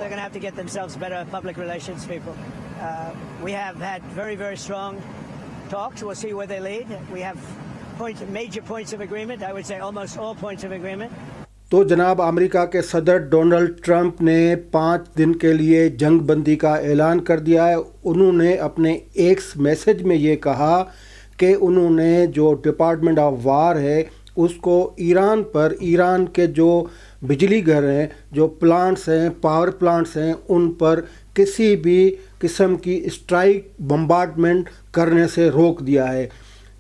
They're going to have to get themselves better public relations people. We have had very, very strong talks. We'll see where they lead. We have major points of agreement. I would say almost all points of agreement. تو جناب امریکہ کے صدر Donald Trump نے 5 دن کے لیے جنگ بندی کا اعلان کر دیا ہے. انہوں نے اپنے ایکس میسج میں یہ کہا کہ انہوں نے جو ڈپارٹمنٹ آف وار ہے اس کو ایران پر، ایران کے جو بجلی گھر ہیں، جو پلانٹس ہیں، پاور پلانٹس ہیں، ان پر کسی بھی قسم کی اسٹرائک بمبارڈمنٹ کرنے سے روک دیا ہے.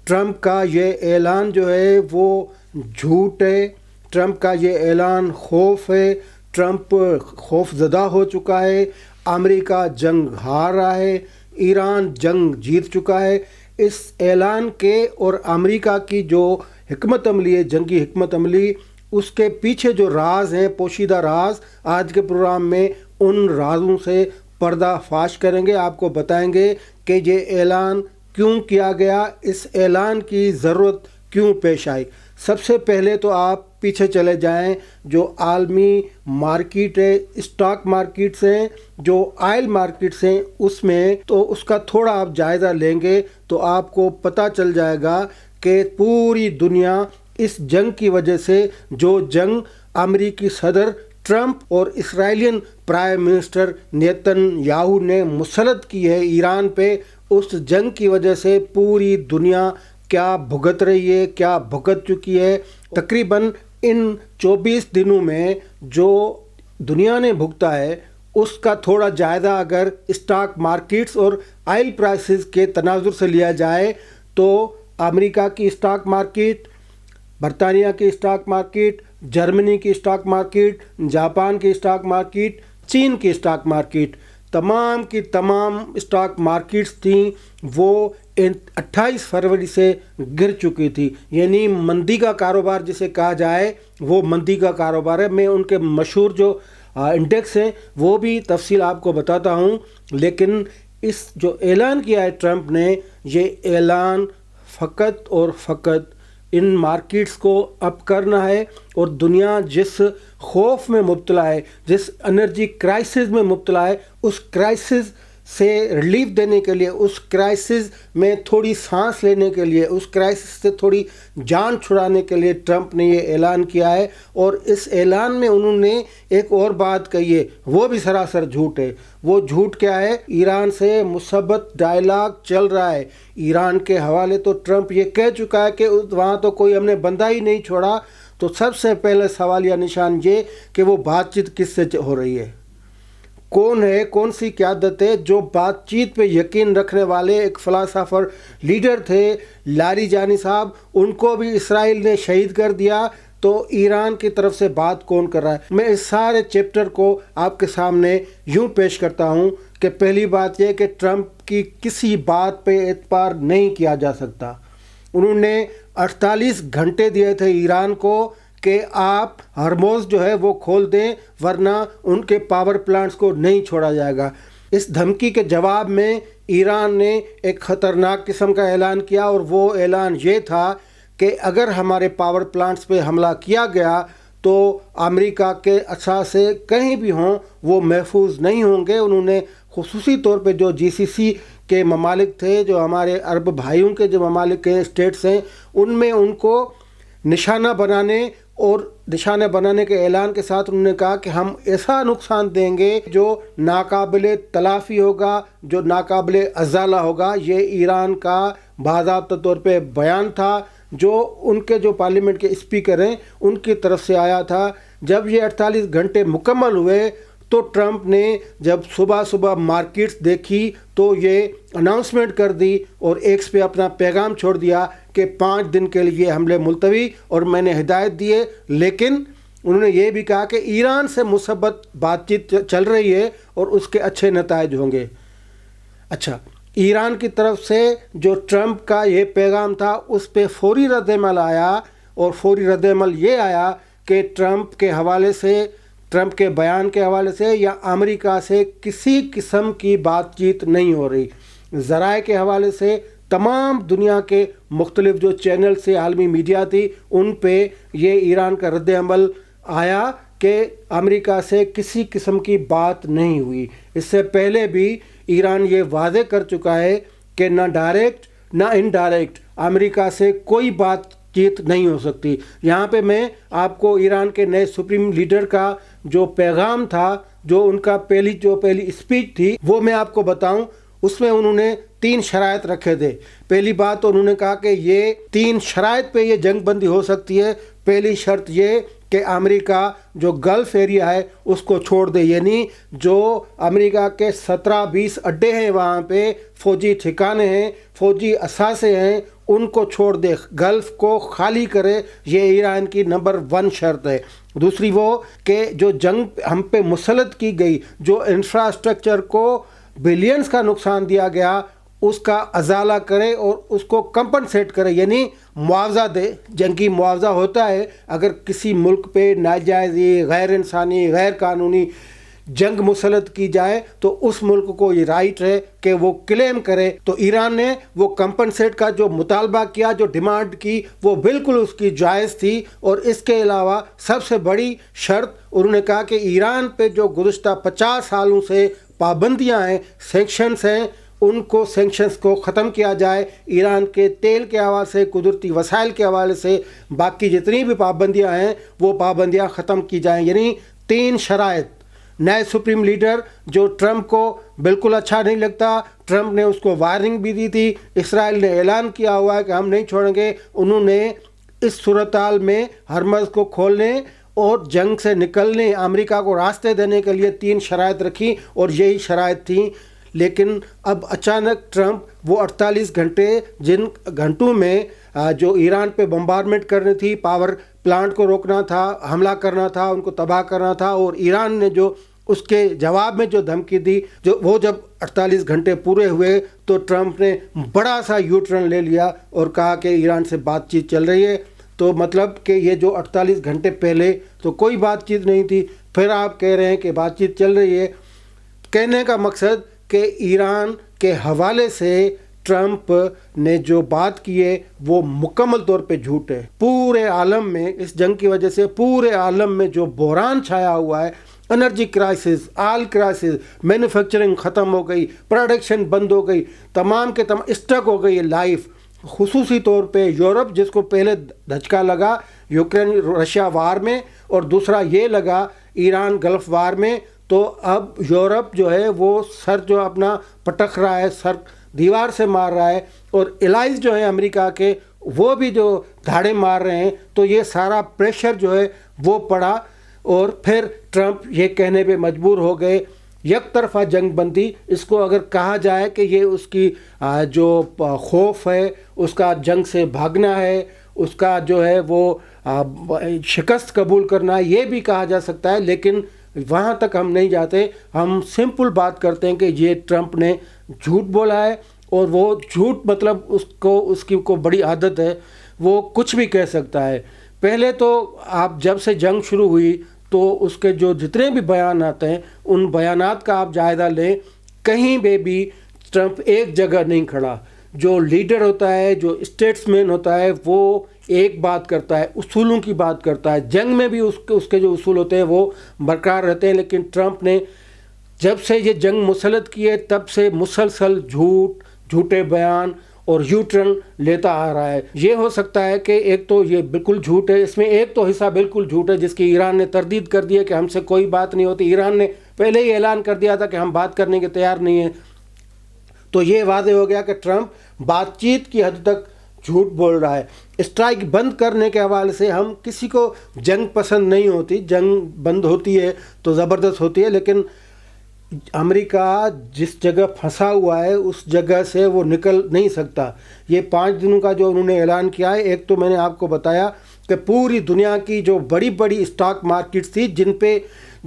ٹرمپ کا یہ اعلان جو ہے وہ جھوٹ ہے. ٹرمپ کا یہ اعلان خوف ہے. ٹرمپ خوف زدہ ہو چکا ہے. امریکہ جنگ ہار رہا ہے، ایران جنگ جیت چکا ہے. اس اعلان کے اور امریکہ کی جو حکمت عملی ہے، جنگی حکمت عملی، اس کے پیچھے جو راز ہیں، پوشیدہ راز، آج کے پروگرام میں ان رازوں سے پردہ فاش کریں گے. آپ کو بتائیں گے کہ یہ اعلان کیوں کیا گیا، اس اعلان کی ضرورت کیوں پیش آئی. سب سے پہلے تو آپ پیچھے چلے جائیں، جو عالمی مارکیٹ ہے، اسٹاک مارکیٹس ہیں، جو آئل مارکیٹس ہیں، اس میں تو اس کا تھوڑا آپ جائزہ لیں گے تو آپ کو پتہ چل جائے گا کہ پوری دنیا اس جنگ کی وجہ سے، جو جنگ امریکی صدر ٹرمپ اور اسرائیلین پرائم منسٹر نیتن یاہو نے مسلط کی ہے ایران پہ، اس جنگ کی وجہ سے پوری دنیا کیا بھگت رہی ہے، کیا بھگت چکی ہے. تقریباً ان 24 دنوں میں جو دنیا نے بھگتا ہے اس کا تھوڑا جائزہ اگر اسٹاک مارکیٹس اور آئل پرائسز کے تناظر سے لیا جائے تو امریکہ کی اسٹاک مارکیٹ، برطانیہ کی اسٹاک مارکیٹ، جرمنی کی اسٹاک مارکیٹ، جاپان کی اسٹاک مارکیٹ، چین کی اسٹاک مارکیٹ، تمام کی تمام اسٹاک مارکیٹس تھیں وہ 28 فروری سے گر چکی تھی. یعنی مندی کا کاروبار جسے کہا جائے وہ مندی کا کاروبار ہے. میں ان کے مشہور جو انڈیکس ہیں وہ بھی تفصیل آپ کو بتاتا ہوں. لیکن اس جو اعلان کیا ہے ٹرمپ نے، یہ اعلان فقط اور فقط ان مارکیٹس کو اپ کرنا ہے، اور دنیا جس خوف میں مبتلا ہے، جس انرجی کرائسس میں مبتلا ہے، اس کرائسس سے ریلیف دینے کے لیے، اس کرائسس میں تھوڑی سانس لینے کے لیے، اس کرائسس سے تھوڑی جان چھڑانے کے لیے ٹرمپ نے یہ اعلان کیا ہے. اور اس اعلان میں انہوں نے ایک اور بات کہی ہے، وہ بھی سراسر جھوٹ ہے. وہ جھوٹ کیا ہے؟ ایران سے مثبت ڈائلاگ چل رہا ہے. ایران کے حوالے تو ٹرمپ یہ کہہ چکا ہے کہ وہاں تو کوئی ہم نے بندہ ہی نہیں چھوڑا. تو سب سے پہلے سوالیہ نشان یہ کہ وہ بات چیت کس سے ہو رہی ہے، کون ہے، کون سی قیادت ہے. جو بات چیت پہ یقین رکھنے والے ایک فلاسفر لیڈر تھے، لاریجانی صاحب، ان کو بھی اسرائیل نے شہید کر دیا. تو ایران کی طرف سے بات کون کر رہا ہے؟ میں اس سارے چیپٹر کو آپ کے سامنے یوں پیش کرتا ہوں کہ پہلی بات یہ کہ ٹرمپ کی کسی بات پہ اعتبار نہیں کیا جا سکتا. انہوں نے 48 گھنٹے دیے تھے ایران کو کہ آپ ہرموز جو ہے وہ کھول دیں، ورنہ ان کے پاور پلانٹس کو نہیں چھوڑا جائے گا. اس دھمکی کے جواب میں ایران نے ایک خطرناک قسم کا اعلان کیا، اور وہ اعلان یہ تھا کہ اگر ہمارے پاور پلانٹس پہ حملہ کیا گیا تو امریکہ کے اثاثے کہیں بھی ہوں وہ محفوظ نہیں ہوں گے. انہوں نے خصوصی طور پہ جو GCC کے ممالک تھے، جو ہمارے عرب بھائیوں کے جو ممالک ہیں، اسٹیٹس ہیں، ان میں ان کو نشانہ بنانے اور نشانہ بنانے کے اعلان کے ساتھ انہوں نے کہا کہ ہم ایسا نقصان دیں گے جو ناقابل تلافی ہوگا، جو ناقابل ازالہ ہوگا. یہ ایران کا باضابطہ طور پہ بیان تھا جو ان کے جو پارلیمنٹ کے اسپیکر ہیں ان کی طرف سے آیا تھا. جب یہ 48 گھنٹے مکمل ہوئے تو ٹرمپ نے جب صبح صبح مارکیٹس دیکھی تو یہ اناؤنسمنٹ کر دی اور ایکس پہ اپنا پیغام چھوڑ دیا کہ 5 دن کے لیے حملے ملتوی، اور میں نے ہدایت دیے. لیکن انہوں نے یہ بھی کہا کہ ایران سے مثبت بات چیت چل رہی ہے اور اس کے اچھے نتائج ہوں گے. اچھا، ایران کی طرف سے جو ٹرمپ کا یہ پیغام تھا اس پہ فوری رد عمل آیا، اور فوری رد عمل یہ آیا کہ ٹرمپ کے حوالے سے، ٹرمپ کے بیان کے حوالے سے یا امریکہ سے کسی قسم کی بات چیت نہیں ہو رہی. ذرائع کے حوالے سے تمام دنیا کے مختلف جو چینل سے عالمی میڈیا تھی ان پہ یہ ایران کا رد عمل آیا کہ امریکہ سے کسی قسم کی بات نہیں ہوئی. اس سے پہلے بھی ایران یہ واضح کر چکا ہے کہ نہ ڈائریکٹ نہ انڈائریکٹ امریکہ سے کوئی بات چیت نہیں ہو سکتی. یہاں پہ میں آپ کو ایران کے نئے سپریم لیڈر کا جو پیغام تھا، جو ان کا پہلی اسپیچ تھی، وہ میں آپ کو بتاؤں. اس میں انہوں نے 3 شرائط رکھے تھے. پہلی بات تو انہوں نے کہا کہ یہ 3 شرائط پہ یہ جنگ بندی ہو سکتی ہے. پہلی شرط یہ کہ امریکہ جو گلف ایریا ہے اس کو چھوڑ دے، یعنی جو امریکہ کے 17-20 اڈے ہیں، وہاں پہ فوجی ٹھکانے ہیں، فوجی اثاثے ہیں، ان کو چھوڑ دے، گلف کو خالی کرے. یہ ایران کی نمبر 1 شرط ہے. دوسری وہ کہ جو جنگ ہم پہ مسلط کی گئی، جو انفراسٹرکچر کو بلینز کا نقصان دیا گیا، اس کا ازالہ کرے اور اس کو کمپنسیٹ کرے، یعنی معاوضہ دے. جنگی معاوضہ ہوتا ہے اگر کسی ملک پہ ناجائزی، غیر انسانی، غیر قانونی جنگ مسلط کی جائے تو اس ملک کو یہ رائٹ ہے کہ وہ کلیم کرے. تو ایران نے وہ کمپنسیٹ کا جو مطالبہ کیا، جو ڈیمانڈ کی، وہ بالکل اس کی جائز تھی. اور اس کے علاوہ سب سے بڑی شرط انہوں نے کہا کہ ایران پہ جو گزشتہ 50 سالوں سے پابندیاں ہیں، سینکشنز ہیں، ان کو سینکشنز کو ختم کیا جائے. ایران کے تیل کے حوالے سے، قدرتی وسائل کے حوالے سے باقی جتنی بھی پابندیاں ہیں وہ پابندیاں ختم کی جائیں. یعنی 3 شرائط. نئے سپریم لیڈر جو ٹرمپ کو بالکل اچھا نہیں لگتا، ٹرمپ نے اس کو وارننگ بھی دی تھی، اسرائیل نے اعلان کیا ہوا ہے کہ ہم نہیں چھوڑیں گے. انہوں نے اس صورتحال میں ہرمز کو کھولنے اور جنگ سے نکلنے، امریکہ کو راستے دینے کے لیے 3 شرائط رکھی اور یہی شرائط تھیں. لیکن اب اچانک ٹرمپ وہ 48 گھنٹے، جن گھنٹوں میں جو ایران پہ بمبارمنٹ کرنی تھی، پاور پلانٹ کو روکنا تھا، حملہ کرنا تھا، ان کو تباہ کرنا تھا، اور ایران نے جو اس کے جواب میں جو دھمکی دی، وہ جب 48 گھنٹے پورے ہوئے تو ٹرمپ نے بڑا سا یو ٹرن لے لیا اور کہا کہ ایران سے بات چیت چل رہی ہے. تو مطلب کہ یہ جو 48 گھنٹے پہلے تو کوئی بات چیت نہیں تھی، پھر آپ کہہ رہے ہیں کہ بات چیت چل رہی ہے. کہنے کا مقصد کہ ایران کے حوالے سے ٹرمپ نے جو بات کی ہے وہ مکمل طور پہ جھوٹ ہے. پورے عالم میں اس جنگ کی وجہ سے پورے عالم میں جو بحران چھایا ہوا ہے، energy crisis, oil crisis, manufacturing ختم ہو گئی، پروڈکشن بند ہو گئی، تمام کے تمام اسٹک ہو گئی ہے لائف. خصوصی طور پہ یورپ، جس کو پہلے دھچکا لگا یوکرین رشیا وار میں، اور دوسرا یہ لگا ایران گلف وار میں. تو اب یورپ جو ہے وہ سر جو اپنا پٹک رہا ہے، سر دیوار سے مار رہا ہے، اور الائز جو ہے امریکہ کے وہ بھی جو دھاڑے مار رہے ہیں. تو یہ سارا پریشر جو ہے وہ پڑا، اور پھر ٹرمپ یہ کہنے پہ مجبور ہو گئے یک طرفہ جنگ بندی. اس کو اگر کہا جائے کہ یہ اس کی جو خوف ہے، اس کا جنگ سے بھاگنا ہے، اس کا جو ہے وہ شکست قبول کرنا ہے، یہ بھی کہا جا سکتا ہے. لیکن وہاں تک ہم نہیں جاتے. ہم سمپل بات کرتے ہیں کہ یہ ٹرمپ نے جھوٹ بولا ہے، اور وہ جھوٹ مطلب اس کی کو بڑی عادت ہے، وہ کچھ بھی کہہ سکتا ہے. پہلے تو آپ جب سے جنگ شروع ہوئی تو اس کے جو جتنے بھی بیان آتے ہیں، ان بیانات کا آپ جائزہ لیں، کہیں پہ بھی ٹرمپ ایک جگہ نہیں کھڑا. جو لیڈر ہوتا ہے، جو اسٹیٹس مین ہوتا ہے، وہ ایک بات کرتا ہے، اصولوں کی بات کرتا ہے. جنگ میں بھی اس کے جو اصول ہوتے ہیں وہ برقرار رہتے ہیں. لیکن ٹرمپ نے جب سے یہ جنگ مسلط کی ہے تب سے مسلسل جھوٹے بیان اور یو ٹرن لیتا آ رہا ہے. یہ ہو سکتا ہے کہ ایک تو یہ بالکل جھوٹ ہے، اس میں ایک تو حصہ بالکل جھوٹ ہے جس کی ایران نے تردید کر دی ہے کہ ہم سے کوئی بات نہیں ہوتی. ایران نے پہلے ہی اعلان کر دیا تھا کہ ہم بات کرنے کے تیار نہیں ہیں. تو یہ واضح ہو گیا کہ ٹرمپ بات چیت کی حد تک جھوٹ بول رہا ہے. اسٹرائک بند کرنے کے حوالے سے ہم کسی کو جنگ پسند نہیں ہوتی، جنگ بند ہوتی ہے تو زبردست ہوتی ہے، لیکن امریکہ جس جگہ پھنسا ہوا ہے اس جگہ سے وہ نکل نہیں سکتا. یہ 5 دنوں کا جو انہوں نے اعلان کیا ہے، ایک تو میں نے آپ کو بتایا کہ پوری دنیا کی جو بڑی بڑی اسٹاک مارکیٹس تھی جن پہ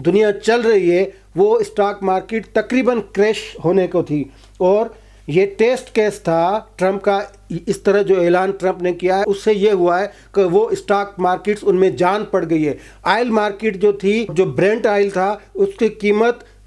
دنیا چل رہی ہے، وہ اسٹاک مارکیٹ تقریباً کریش ہونے کو تھی. اور یہ ٹیسٹ کیس تھا ٹرمپ کا. اس طرح جو اعلان ٹرمپ نے کیا ہے اس سے یہ ہوا ہے کہ وہ اسٹاک مارکیٹس ان میں جان پڑ گئی ہے. آئل مارکیٹ جو تھی، جو برینٹ آئل تھا، اس کی قیمت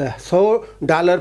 $100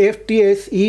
FTSE